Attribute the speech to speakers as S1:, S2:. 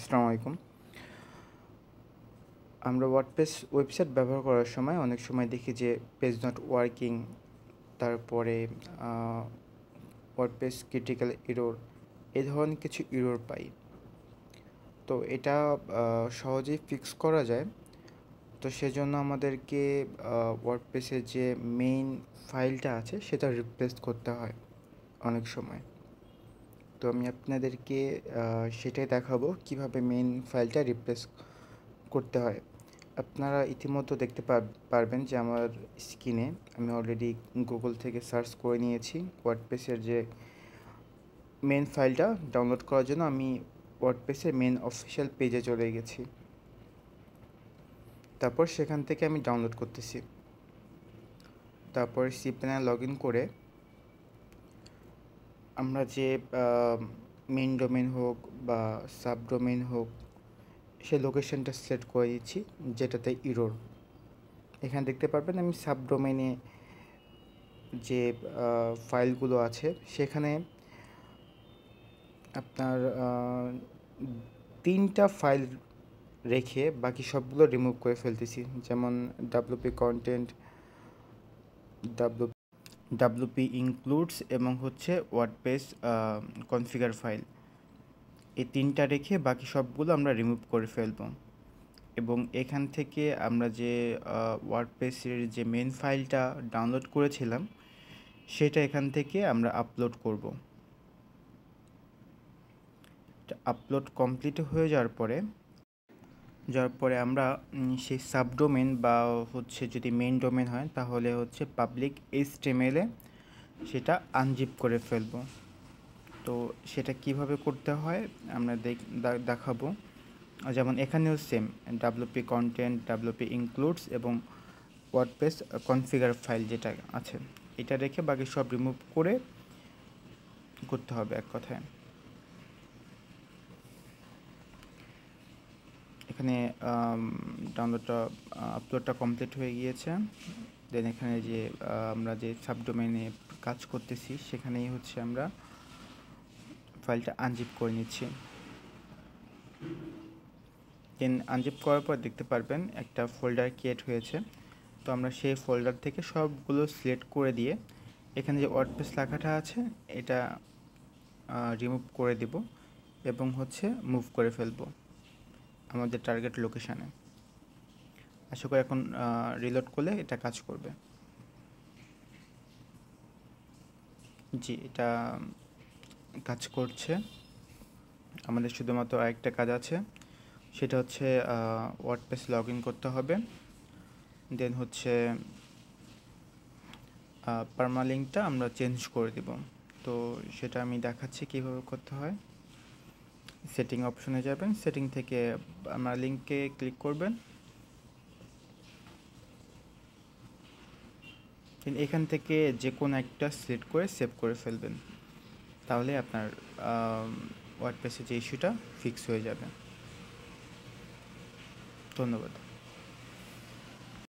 S1: আসসালামু আলাইকুম। আমরা ওয়ার্ডপ্রেস ওয়েবসাইট ব্যবহার করার সময় অনেক সময় দেখি যে পেজ নট ওয়ার্কিং, তারপরে ওয়ার্ডপ্রেস ক্রিটিক্যাল এরর, এই ধরনের কিছু এরর পাই। তো এটা সহজেই ফিক্স করা যায়। তো সেজন্য আমাদেরকে ওয়ার্ডপ্রেসের যে মেইন ফাইলটা আছে সেটা রিপ্লেস করতে হয় অনেক সময়। তো আমি আপনাদেরকে সেটাই দেখাবো কিভাবে মেইন ফাইলটা রিপ্লেস করতে হয়। আপনারা ইতিমধ্যে দেখতে পারবেন যে আমার স্ক্রিনে আমি অলরেডি গুগল থেকে সার্চ করে নিয়েছি ওয়ার্ডপ্রেসের যে মেন ফাইলটা ডাউনলোড করার জন্য আমি ওয়ার্ডপ্রেসের মেন অফিসিয়াল পেজে চলে গেছি। তারপর সেখান থেকে আমি ডাউনলোড করতেছি। তারপর cPanel লগ ইন করে আমরা যে মেন ডোমেন হোক বা সাব ডোমেন হোক সেই লোকেশনটা সিলেক্ট করে দিচ্ছি যেটাতে ইরোর। এখানে দেখতে পারবেন আমি সাব ডোমেনে যে ফাইলগুলো আছে সেখানে আপনার 3টা ফাইল রেখে বাকি সবগুলো রিমুভ করে ফেলতেছি, যেমন ডাব্লুপি কন্টেন্ট, ডাব্লুপি ইনক্লুডস এবং হচ্ছে ওয়ার্ডপ্রেস কনফিগার ফাইল। এই 3টা রেখে বাকি সবগুলো আমরা রিমুভ করে ফেলব এবং এখান থেকে আমরা যে ওয়ার্ডপ্রেসের যে মেন ফাইলটা ডাউনলোড করেছিলাম সেটা এখান থেকে আমরা আপলোড করব। আপলোড কমপ্লিট হয়ে যাওয়ার পরে আমরা সেই সাবডোমেন বা হচ্ছে যদি মেইন ডোমেন হয় তাহলে হচ্ছে পাবলিক HTML-এ সেটা আনজিপ করে ফেলব। তো সেটা কিভাবে করতে হয় আমরা দেখাবো। যেমন এখানেও same WP content, WP includes এবং ওয়ার্ডপ্রেস কনফিগার ফাইল যেটা আছে এটা রেখে বাকি সব রিমুভ করে করতে হবে এক কথায়। এখানে আপলোডটা কমপ্লিট হয়ে গিয়েছে। দেন এখানে যে আমরা যে সাবডোমেনে কাজ করতেছি সেখানেই হচ্ছে আমরা ফাইলটা আনজিপ করে নিচ্ছি। দেন আনজিপ করার পর দেখতে পারবেন একটা ফোল্ডার ক্রিয়েট হয়েছে। তো আমরা সেই ফোল্ডার থেকে সবগুলো সিলেক্ট করে দিয়ে এখানে যে ওয়ার্ডপ্রেস লেখাটা আছে এটা রিমুভ করে দেব এবং হচ্ছে মুভ করে ফেলবো আমাদের টার্গেট লোকেশানে। আশা করি এখন রিলোড করলে এটা কাজ করবে। জি, এটা কাজ করছে। আমাদের শুধুমাত্র আরেকটা কাজ আছে, সেটা হচ্ছে ওয়ার্ডপ্রেস লগ ইন করতে হবে। দেন হচ্ছে পারমালিঙ্কটা আমরা চেঞ্জ করে দেব। তো সেটা আমি দেখাচ্ছি কীভাবে করতে হয়। সেটিং অপশনে যাবেন, সেটিং থেকে আমার লিঙ্কে ক্লিক করবেন। এখান থেকে যে কোনো একটা সিলেক্ট করে সেভ করে ফেলবেন, তাহলে আপনার ওয়ার্ডপ্রেসের যে ইস্যুটা ফিক্স হয়ে যাবে। ধন্যবাদ।